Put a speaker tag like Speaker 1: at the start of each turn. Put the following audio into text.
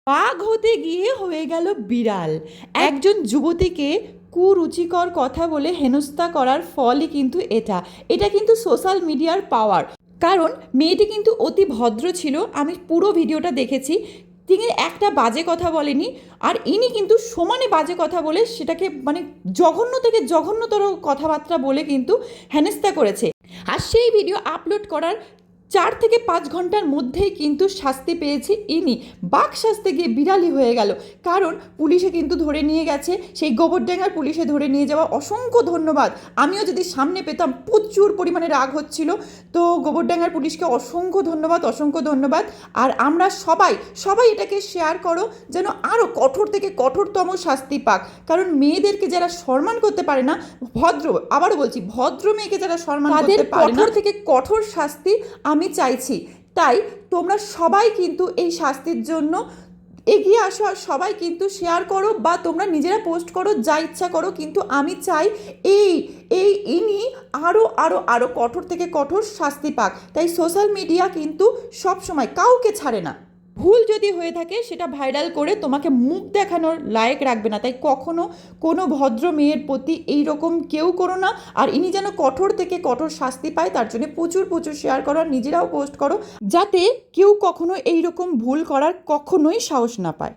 Speaker 1: বাঘ হতে গিয়ে হয়ে গেল বিড়াল। একজন যুবতীকে কুরুচিকর কথা বলে হেনস্থা করার ফলই কিন্তু এটা কিন্তু সোশ্যাল মিডিয়ার পাওয়ার। কারণ মেয়েটি কিন্তু অতি ভদ্র ছিল, আমি পুরো ভিডিওটা দেখেছি। তিনি একটা বাজে কথা বলেনি, আর ইনি কিন্তু সমানে বাজে কথা বলে সেটাকে মানে জঘন্য থেকে জঘন্যতর কথাবার্তা বলে কিন্তু হেনস্থা করেছে। আর সেই ভিডিও আপলোড করার 4 থেকে 5 ঘন্টার মধ্যেই কিন্তু শাস্তি পেয়েছে ইনি। বাঘ সাজতে গিয়ে বিড়ালি হয়ে গেল। কারণ পুলিশে কিন্তু ধরে নিয়ে গেছে, সেই গোবরডাঙ্গার পুলিশে ধরে নিয়ে যাওয়া, অসংখ্য ধন্যবাদ। আমিও যদি সামনে পেতাম, প্রচুর পরিমাণে রাগ হচ্ছিল। তো গোবরডাঙ্গার পুলিশকে অসংখ্য ধন্যবাদ, অসংখ্য ধন্যবাদ। আর আমরা সবাই সবাই এটাকে শেয়ার করো যেন আরও কঠোর থেকে কঠোরতম শাস্তি পাক। কারণ মেয়েদেরকে যারা সম্মান করতে পারে না, আবারও বলছি, ভদ্র মেয়েকে যারা সম্মান করতে পারে না, কঠোর থেকে কঠোর শাস্তি আমি চাইছি। তাই তোমরা সবাই কিন্তু এই শাস্তির জন্য এগিয়ে আসো, আর সবাই কিন্তু শেয়ার করো বা তোমরা নিজেরা পোস্ট করো, যা ইচ্ছা করো। কিন্তু আমি চাই এই এই ইনি আরও আরও আরও কঠোর থেকে কঠোর শাস্তি পাক। তাই সোশ্যাল মিডিয়া কিন্তু সব সময় কাউকে ছাড়ে না। ভুল যদি হয়ে থাকে সেটা ভাইরাল করে তোমাকে মুখ দেখানোর লায়ক রাখবে না। তাই কখনো কোনো ভদ্র মেয়ের প্রতি এই রকম কেউ করো না। আর ইনি যেন কঠোর থেকে কঠোর শাস্তি পায়, তার জন্য প্রচুর প্রচুর শেয়ার করো, আর নিজেরাও পোস্ট করো, যাতে কেউ কখনো এই রকম ভুল করার কখনোই সাহস না পায়।